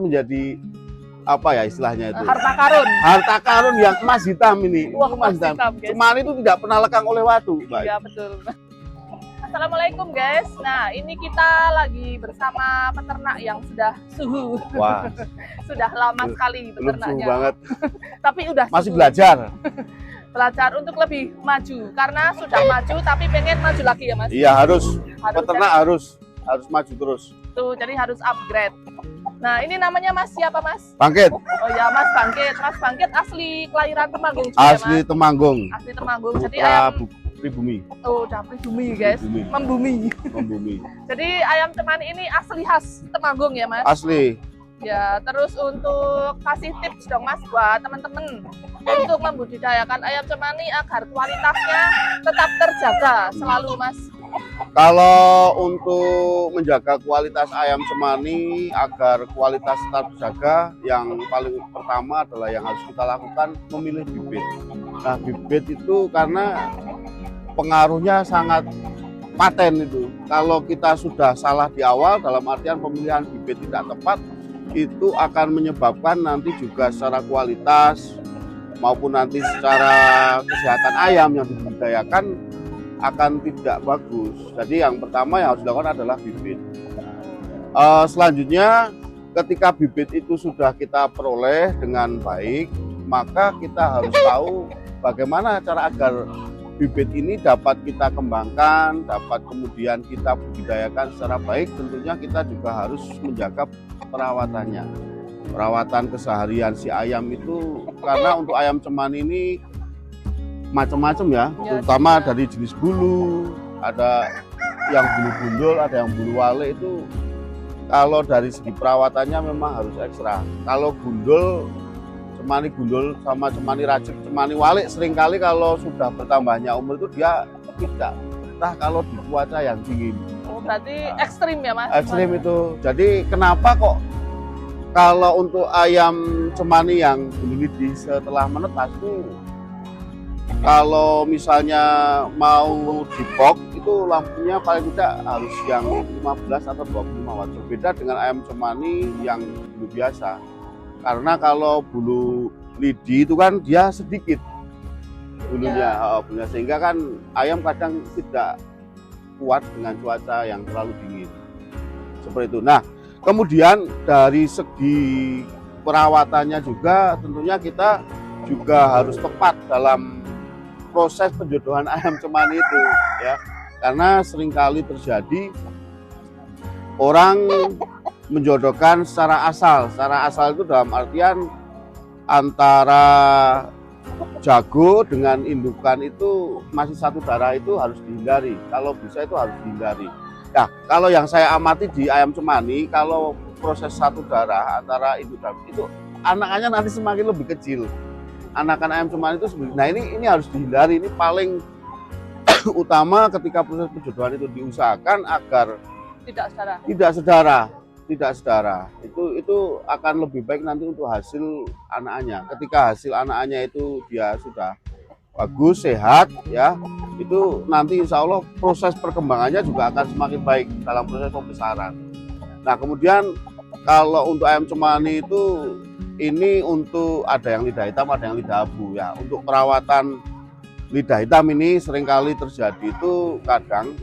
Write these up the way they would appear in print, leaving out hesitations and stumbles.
menjadi apa ya istilahnya itu? Harta karun. Harta karun yang emas hitam ini. Wah, Emas hitam. guys. Cemani itu tidak pernah lekang oleh waktu, Mbak. Iya, betul. Assalamualaikum guys. Nah, ini kita lagi bersama peternak yang sudah suhu. Wah, Sudah lama sekali belum suhu peternaknya. banget. Tapi udah Masih suhu. belajar. Belajar untuk lebih maju karena sudah maju tapi pengen maju lagi ya, Mas. Iya, harus. Harus Peternak harus maju terus. tuh, jadi harus upgrade. Nah, ini namanya Mas siapa, Mas? Bangkit. Oh ya, Mas Bangkit. Mas Bangkit asli kelahiran Temanggung juga, Asli Mas. Temanggung. Asli Temanggung. Jadi Putra ayam pribumi. oh, udah pribumi, guys. Pribumi. Membumi. Membumi. Jadi ayam cemani ini asli khas Temanggung ya, Mas? Asli. Ya, terus untuk kasih tips dong, Mas, buat teman-teman untuk membudidayakan ayam cemani agar kualitasnya tetap terjaga selalu, Mas. Kalau untuk menjaga kualitas ayam cemani agar kualitas tetap terjaga, yang paling pertama adalah yang harus kita lakukan memilih bibit. Nah, bibit itu karena pengaruhnya sangat paten itu. Kalau kita sudah salah di awal dalam artian pemilihan bibit tidak tepat, itu akan menyebabkan nanti juga secara kualitas maupun nanti secara kesehatan ayam yang dibudidayakan akan tidak bagus. Jadi yang pertama yang harus dilakukan adalah bibit. Selanjutnya ketika bibit itu sudah kita peroleh dengan baik, maka kita harus tahu bagaimana cara agar bibit ini dapat kita kembangkan, dapat kemudian kita budidayakan secara baik. Tentunya kita juga harus menjaga perawatannya. Perawatan keseharian si ayam itu, karena untuk ayam cemani ini macam-macam ya, terutama dari jenis bulu, ada yang bulu gundul, ada yang bulu wale. Itu kalau dari segi perawatannya memang harus ekstra. Kalau gundul, cemani gundul sama cemani racik, cemani wale seringkali kalau sudah bertambahnya umur itu dia tidak betah kalau di cuaca yang dingin. Oh, berarti ekstrim ya, Mas? Ekstrim itu. Jadi kenapa kok kalau untuk ayam cemani yang bulu lidi setelah menetas itu kalau misalnya mau dipok itu lampunya paling tidak harus yang 15 atau 25 watt. Berbeda dengan ayam cemani yang bulu biasa. Karena kalau bulu lidi itu kan dia sedikit bulunya, bulunya, sehingga kan ayam kadang tidak kuat dengan cuaca yang terlalu dingin. Seperti itu. Nah, kemudian dari segi perawatannya juga tentunya kita juga harus tepat dalam proses penjodohan ayam cemani itu ya, karena seringkali terjadi orang menjodohkan secara asal. Secara asal itu dalam artian antara jago dengan indukan itu masih satu darah, itu harus dihindari. Kalau bisa itu harus dihindari. Nah, kalau yang saya amati di ayam cemani, kalau proses satu darah antara induk dan itu anakannya nanti semakin lebih kecil. Anakan ayam cemani itu sebenarnya, nah ini harus dihindari. Ini paling utama ketika proses penjodohan itu diusahakan agar tidak sedara. Itu akan lebih baik nanti untuk hasil anakannya. Ketika hasil anakannya itu dia sudah bagus, sehat ya, itu nanti insya Allah proses perkembangannya juga akan semakin baik dalam proses pembesaran. Nah, kemudian kalau untuk ayam cemani itu ini untuk ada yang lidah hitam, ada yang lidah abu ya. Untuk perawatan lidah hitam ini seringkali terjadi itu kadang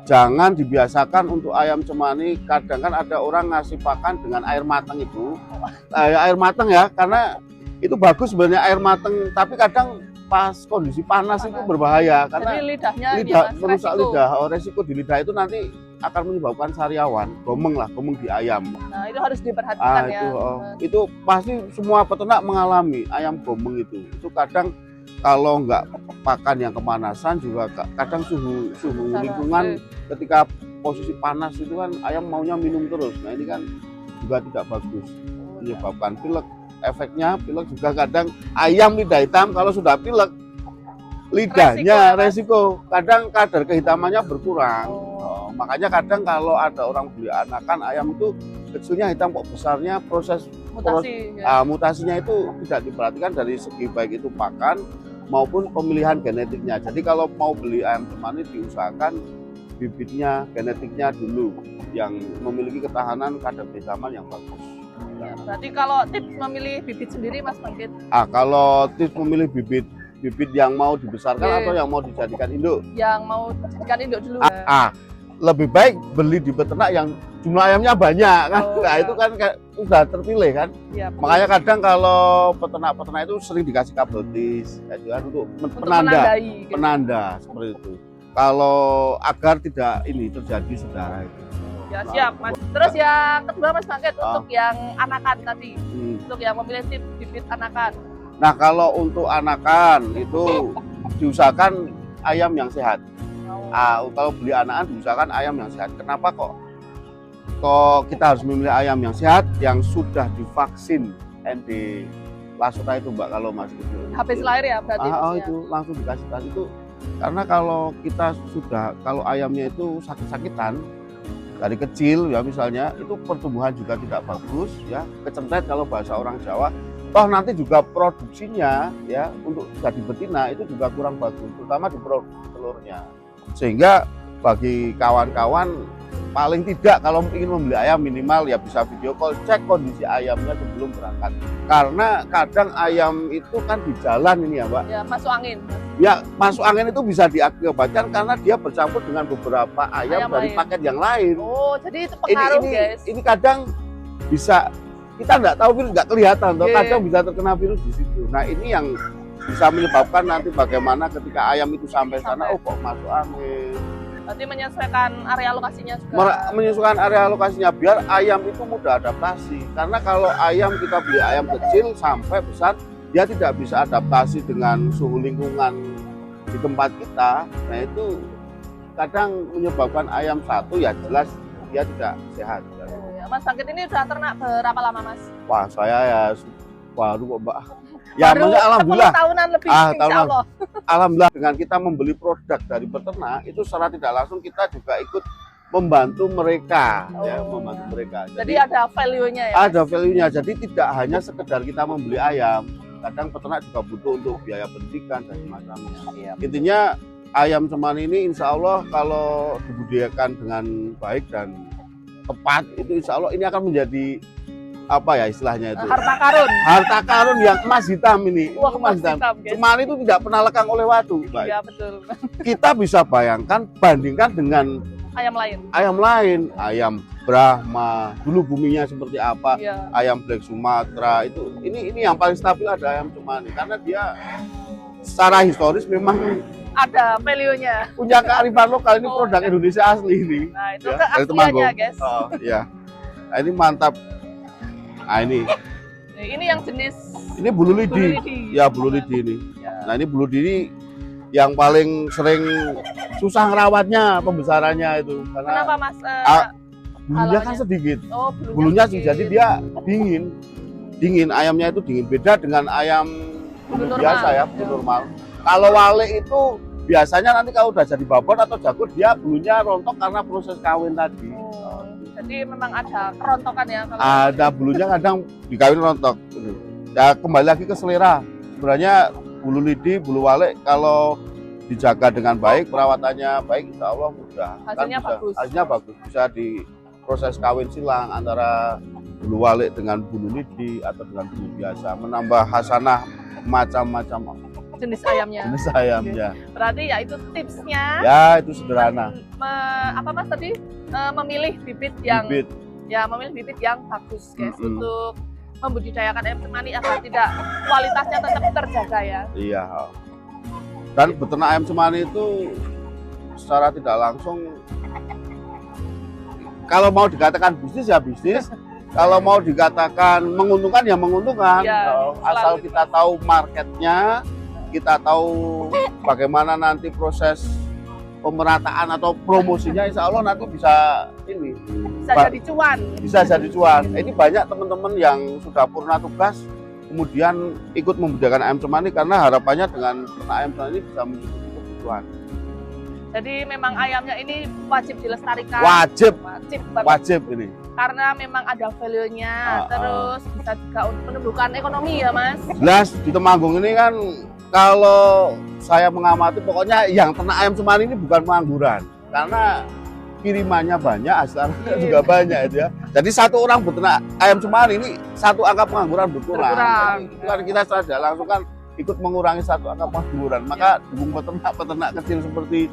jangan dibiasakan untuk ayam cemani. Kadang kan ada orang ngasih pakan dengan air matang itu. Air matang ya, karena itu bagus sebenarnya air matang, tapi kadang pas kondisi panas itu berbahaya karena merusak lidah. Resiko di lidah itu nanti akan menyebabkan sariawan, gomeng di ayam. Nah, itu harus diperhatikan ya. Itu pasti semua peternak mengalami ayam gomeng itu. Itu kadang kalau nggak pakan yang kepanasan juga kadang suhu lingkungan ketika posisi panas itu kan ayam maunya minum terus. Nah, ini kan juga tidak bagus, menyebabkan pilek. Efeknya pilek juga kadang ayam lidah hitam kalau sudah pilek lidahnya resiko kadang kadar kehitamannya berkurang. Makanya kadang kalau ada orang beli anakan ayam itu kecilnya hitam kok besarnya, mutasinya itu tidak diperhatikan dari segi baik itu pakan maupun pemilihan genetiknya. Jadi kalau mau beli ayam cemani diusahakan bibitnya, genetiknya dulu yang memiliki ketahanan kadar besaman yang bagus. Ya, berarti kalau tips memilih bibit sendiri Mas Bangkit? Kalau tips memilih bibit yang mau dibesarkan atau yang mau dijadikan induk? Yang mau dijadikan induk dulu. Lebih baik beli di peternak yang jumlah ayamnya banyak kan. Nah, ya. itu kan sudah terpilih kan. Ya, makanya kadang kalau peternak-peternak itu sering dikasih kabel tis kan, untuk penanda seperti itu. Kalau agar tidak ini terjadi saudara itu. Ya siap Mas. Terus yang kedua Mas Bangkit untuk yang anakan tadi. Untuk yang memilih tips bibit anakan. Nah, kalau untuk anakan itu diusahakan ayam yang sehat. Kalau beli anakan diusahakan ayam yang sehat. Kenapa kok kita harus memilih ayam yang sehat yang sudah divaksin ND Lasota itu Mbak, kalau masih kecil. Habis lahir ya berarti. Itu langsung dikasih tas itu. Karena kalau ayamnya itu sakit-sakitan dari kecil ya misalnya, itu pertumbuhan juga tidak bagus ya, kecentet kalau bahasa orang Jawa. Toh nanti juga produksinya ya untuk jadi betina itu juga kurang bagus, terutama di produksi telurnya. Sehingga bagi kawan-kawan paling tidak kalau ingin membeli ayam minimal ya bisa video call, cek kondisi ayamnya sebelum berangkat. Karena kadang ayam itu kan di jalan ini ya Mbak. Ya masuk angin. Ya masuk angin itu bisa diakibatkan karena dia bercampur dengan beberapa ayam dari paket yang lain. Oh jadi itu pengaruh guys. Ini kadang bisa, kita nggak tahu virus, nggak kelihatan, kadang bisa terkena virus di situ. Nah ini yang bisa menyebabkan nanti bagaimana ketika ayam itu sampai sana, kok masuk angin. Berarti menyesuaikan area lokasinya juga. Menyesuaikan area lokasinya biar ayam itu mudah adaptasi. Karena kalau ayam kita beli ayam kecil sampai besar, dia tidak bisa adaptasi dengan suhu lingkungan di tempat kita. Nah itu kadang menyebabkan ayam satu ya jelas dia tidak sehat. Mas Bangkit ini sudah ternak berapa lama Mas? Wah saya ya baru kok Mbak. Ya baru alhamdulillah 10 tahunan lebih insya Allah. Alhamdulillah dengan kita membeli produk dari peternak itu secara tidak langsung kita juga ikut membantu mereka ya, membantu mereka. Jadi ada value-nya ya. Ada value-nya. Jadi tidak hanya sekedar kita membeli ayam, kadang peternak juga butuh untuk biaya pendidikan dan semacamnya. Iya. Intinya ayam cemani ini insya Allah kalau dibudidayakan dengan baik dan tepat itu insya Allah ini akan menjadi apa ya istilahnya itu, harta karun yang emas hitam ini. Wah, emas hitam. Cemani itu tidak pernah lekang oleh waktu. Iya betul. Kita bisa bayangkan, bandingkan dengan ayam lain, ayam Brahma dulu buminya seperti apa, ayam Black Sumatera itu ini yang paling stabil ada ayam cemani karena dia secara historis memang ada value-nya, punya kearifan lokal. Ini produk Indonesia asli ini. Nah itu ya, keasliannya guys. Iya. Nah, ini mantap. Nah ini yang jenis bulu lidi. Ya bulu lidi ini. Nah ini bulu lidi yang paling sering susah ngerawatnya, pembesarannya itu. Karena kenapa Mas? Bulunya kan sedikit. Bulunya sedikit. Jadi dia dingin. Ayamnya itu dingin. Beda dengan ayam biasa ya, bulu normal. Kalau wale itu biasanya nanti kalau udah jadi babon atau jago dia bulunya rontok karena proses kawin tadi. Jadi memang ada kerontokan ya? Ada bulunya kadang dikawin rontok. Ya kembali lagi ke selera. Sebenarnya bulu lidi, bulu wale kalau dijaga dengan baik, perawatannya baik, insya Allah mudah. Hasilnya bagus. Bisa di proses kawin silang antara bulu wale dengan bulu lidi atau dengan bulu biasa, menambah hasanah macam-macam jenis ayamnya. Berarti ya itu tipsnya. Ya itu sederhana. Apa Mas tadi? Memilih bibit yang bagus guys untuk membudidayakan ayam cemani agar tidak kualitasnya tetap terjaga ya. Iya. Dan beternak ayam cemani itu secara tidak langsung kalau mau dikatakan bisnis ya bisnis. Kalau mau dikatakan menguntungkan ya menguntungkan. Asal kita tahu marketnya, kita tahu bagaimana nanti proses pemerataan atau promosinya, insya Allah nanti bisa jadi cuan. Ini banyak teman-teman yang sudah purna tugas kemudian ikut membudidayakan ayam cemani karena harapannya dengan ayam cemani ini bisa mencukupi kebutuhan. Jadi memang ayamnya ini wajib dilestarikan. Wajib ini. Karena memang ada value-nya, terus bisa juga untuk menumbuhkan ekonomi ya Mas. Jelas di Temanggung ini kan kalau saya mengamati pokoknya yang ternak ayam cemani ini bukan pengangguran. karena kirimannya banyak, hasilnya juga banyak itu ya. Jadi satu orang beternak ayam cemani ini satu angka pengangguran berkurang. Itu kan kita sadar langsung kan ikut mengurangi satu angka pengangguran. Maka dukung peternak kecil seperti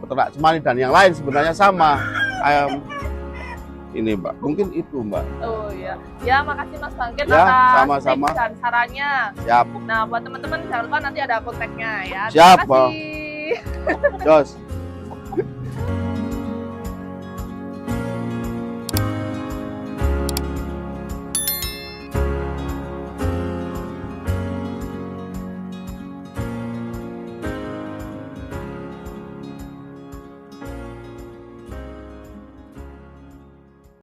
peternak cemani dan yang lain sebenarnya sama ayam ini Mbak. Mungkin itu Mbak. Oh iya. Ya makasih Mas Bangkit Ya, atas sama-sama. tips dan sarannya. Siap. Nah buat teman-teman jangan lupa nanti ada kontaknya ya. Siap, Terima kasih. Jos.